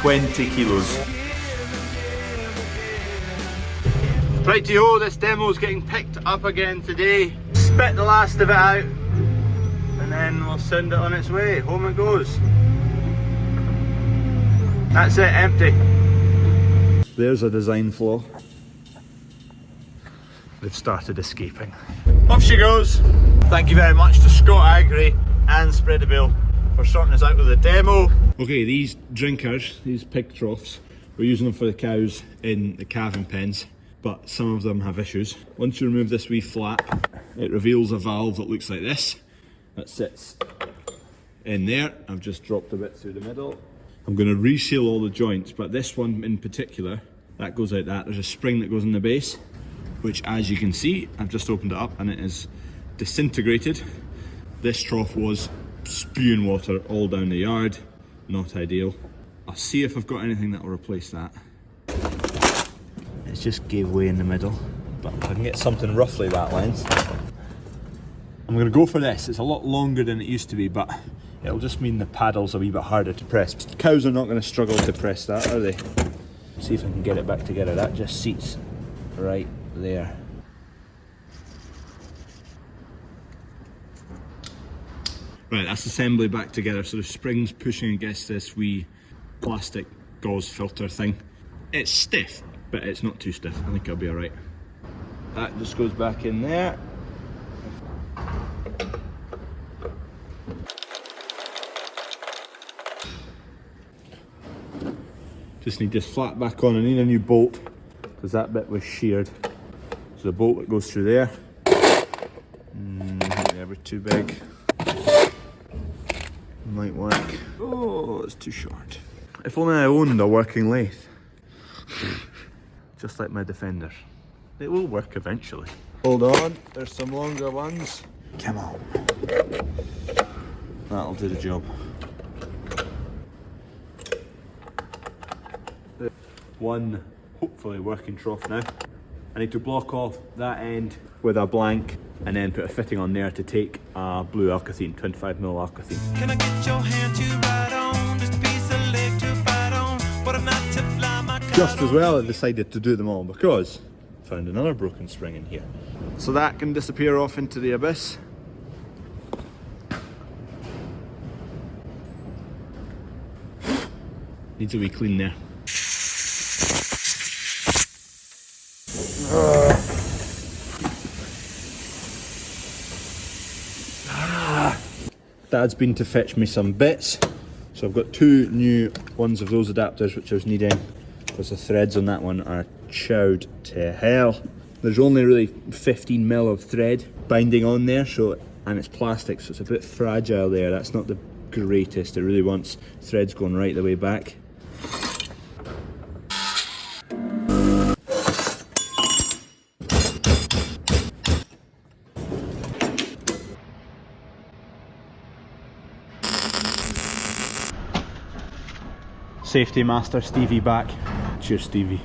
20 kilos. Rightio, this demo's getting picked up again today. Spit the last of it out and then we'll send it on its way. Home it goes. That's it, empty. There's a design flaw. They've started escaping. Off she goes. Thank you very much to Scott Agri and Spreadable for sorting us out with the demo. Okay, these drinkers, these pig troughs, we're using them for the cows in the calving pens, but some of them have issues. Once you remove this wee flap, it reveals a valve that looks like this, that sits in there. I've just dropped a bit through the middle. I'm going to reseal all the joints, but this one in particular, that goes out that. There's a spring that goes in the base, which as you can see, I've just opened it up and it is disintegrated. This trough was spewing water all down the yard, not ideal. I'll see if I've got anything that will replace that. It just gave way in the middle, but if I can get something roughly that length, I'm going to go for this. It's a lot longer than it used to be, but it'll just mean the paddle's a wee bit harder to press. Cows are not going to struggle to press that, are they? See if I can get it back together. That just seats right there. Right, that's assembly back together. So the spring's pushing against this wee plastic gauze filter thing. It's stiff, but it's not too stiff. I think it'll be alright. That just goes back in there. Just need this flat back on. I need a new bolt because that bit was sheared. So the bolt that goes through there, never too big. Might work. Oh, it's too short. If only I owned a working lathe. Just like my Defender. It will work eventually. Hold on, there's some longer ones. Come on. That'll do the job. One hopefully working trough now. I need to block off that end with a blank and then put a fitting on there to take a blue alkathene, 25mm alkathene. Can I get your hand to ride on? Just a piece of leg to bite on, but I'm not to fly my car. Just as well I decided to do them all because I found another broken spring in here. So that can disappear off into the abyss. Needs a wee clean there. Dad's been to fetch me some bits, so I've got two new ones of those adapters which I was needing because the threads on that one are chowed to hell. There's only really 15mm of thread binding on there, so, and it's plastic, so it's a bit fragile there. That's not the greatest. It really wants threads going right the way back. Safety master Stevie back. Cheers, Stevie.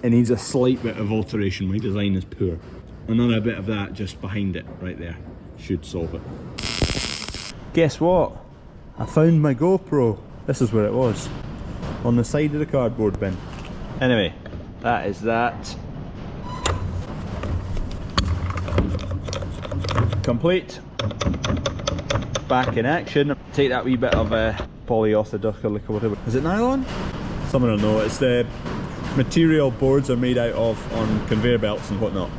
It needs a slight bit of alteration. My design is poor. Another bit of that just behind it, right there. Should solve it. Guess what? I found my GoPro. This is where it was. On the side of the cardboard bin. Anyway, that is that. Complete. Back in action. Take that wee bit of polyurethane, whatever. Is it nylon? Someone will know. It's the material boards are made out of on conveyor belts and whatnot.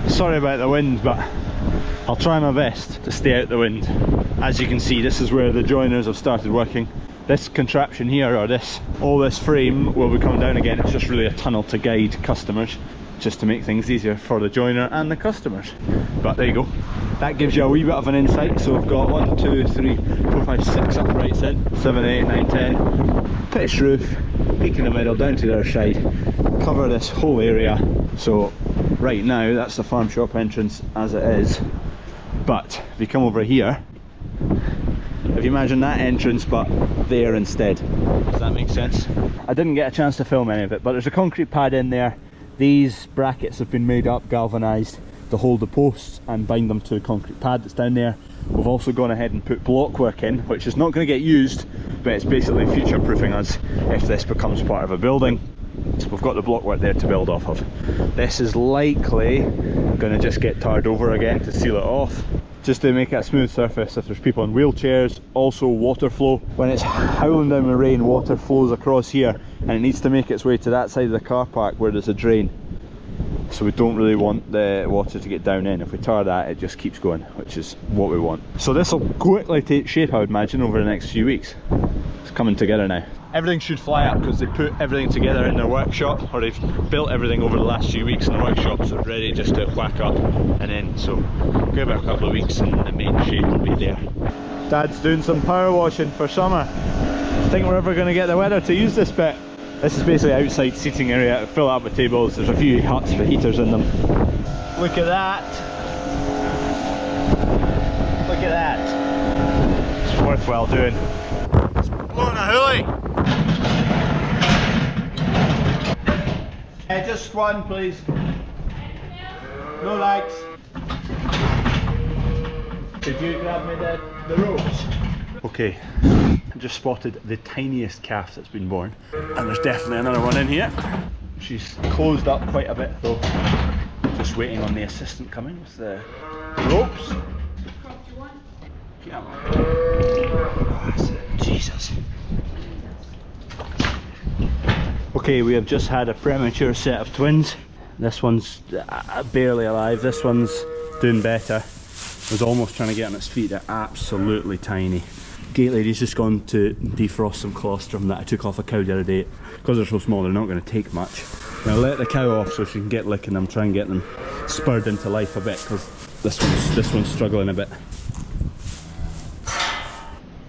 Sorry about the wind, but I'll try my best to stay out the wind. As you can see, this is where the joiners have started working. This contraption here, or all this frame will be coming down again. It's just really a tunnel to guide customers. just to make things easier for the joiner and the customers. But there you go, that gives you a wee bit of an insight. So we've got 1, 2, 3, 4, 5, 6 uprights in, 7, 8, 9, 10, pitched roof, peak in the middle, down to the other side, cover this whole area. So right now that's the farm shop entrance as it is, but if you come over here, if you imagine that entrance but there instead, does that make sense? I didn't get a chance to film any of it, but there's a concrete pad in there. These brackets have been made up, galvanised, to hold the posts and bind them to the concrete pad that's down there. We've also gone ahead and put block work in, which is not going to get used, but it's basically future proofing us if this becomes part of a building. So we've got the block work there to build off of. This is likely going to just get tarred over again to seal it off, just to make it a smooth surface if there's people in wheelchairs. Also water flow, when it's howling down the rain, water flows across here and it needs to make its way to that side of the car park where there's a drain. So we don't really want the water to get down in. If we tar that, it just keeps going, which is what we want. So this will quickly take shape, I would imagine, over the next few weeks. It's coming together now. Everything should fly up because they put everything together in their workshop, or they've built everything over the last few weeks in the workshop, so it's ready just to whack up and in. So give it a couple of weeks and the main shape will be there. Dad's doing some power washing for summer. Think we're ever going to get the weather to use this bit. This is basically outside seating area, fill it up with tables. There's a few huts with heaters in them. Look at that. Look at that. It's worthwhile doing. It's blowing a hoolie. Just one, please. No lights. Could you grab me the ropes? Okay, I just spotted the tiniest calf that's been born, and there's definitely another one in here. She's closed up quite a bit though. Just waiting on the assistant coming with the ropes. Yeah. Oh, Jesus. Okay, we have just had a premature set of twins. This one's barely alive, this one's doing better. Was almost trying to get on its feet, they're absolutely tiny. Gate lady's just gone to defrost some colostrum that I took off a cow the other day. Because they're so small, they're not going to take much. Now let the cow off so she can get licking them, try and get them spurred into life a bit, because this one's struggling a bit.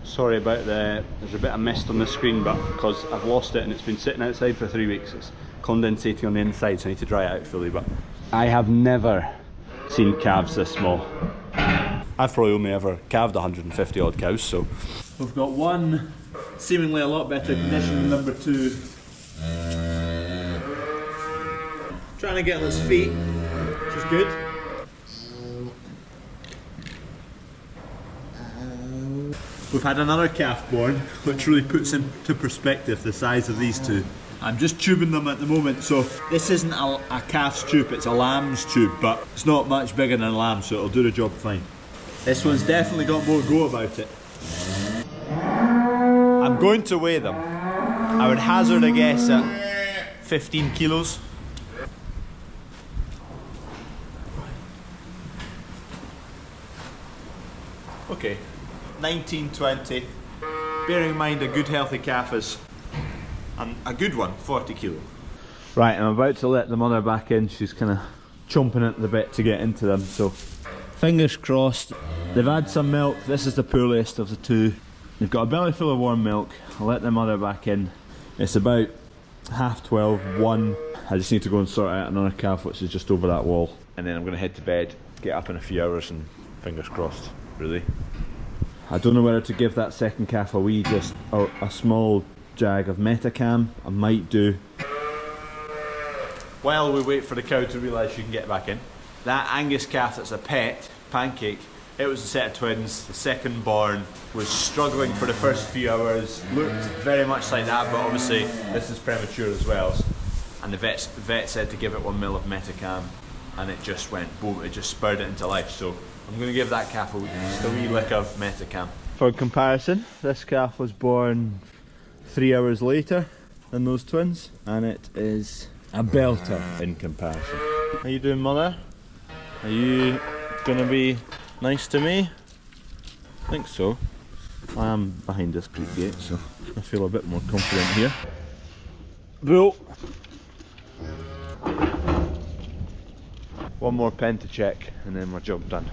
Sorry about there's a bit of mist on the screen, but because I've lost it and it's been sitting outside for 3 weeks, it's condensating on the inside, so I need to dry it out fully. But I have never seen calves this small. I've probably only ever calved 150 odd cows, so. We've got one seemingly a lot better condition than number 2. Trying to get on his feet, which is good. We've had another calf born, which really puts into perspective the size of these two. I'm just tubing them at the moment, so this isn't a calf's tube, it's a lamb's tube, but it's not much bigger than a lamb, so it'll do the job fine. This one's definitely got more go about it. I'm going to weigh them. I would hazard a guess at 15 kilos. Okay, 19, 20. Bearing in mind a good healthy calf is a good one, 40 kilo. Right, I'm about to let the mother back in. She's kind of chomping at the bit to get into them, so fingers crossed. They've had some milk. This is the poorest of the two. They've got a belly full of warm milk. I'll let the mother back in. It's about 12:30, 1. I just need to go and sort out another calf which is just over that wall. And then I'm going to head to bed, get up in a few hours, and fingers crossed, really. I don't know whether to give that second calf a small jag of Metacam. I might do. While we wait for the cow to realise she can get back in. That Angus calf that's a pet, Pancake, it was a set of twins. The second born was struggling for the first few hours, looked very much like that, but obviously this is premature as well. And the vet said to give it 1 ml of Metacam, and it just went boom, it just spurred it into life. So I'm going to give that calf just a wee lick of Metacam. For comparison, this calf was born 3 hours later than those twins, and it is a belter in comparison. How you doing, mother? Are you going to be nice to me? I think so. I am behind this creek gate, so I feel a bit more confident here. Bull! One more pen to check and then we're job done.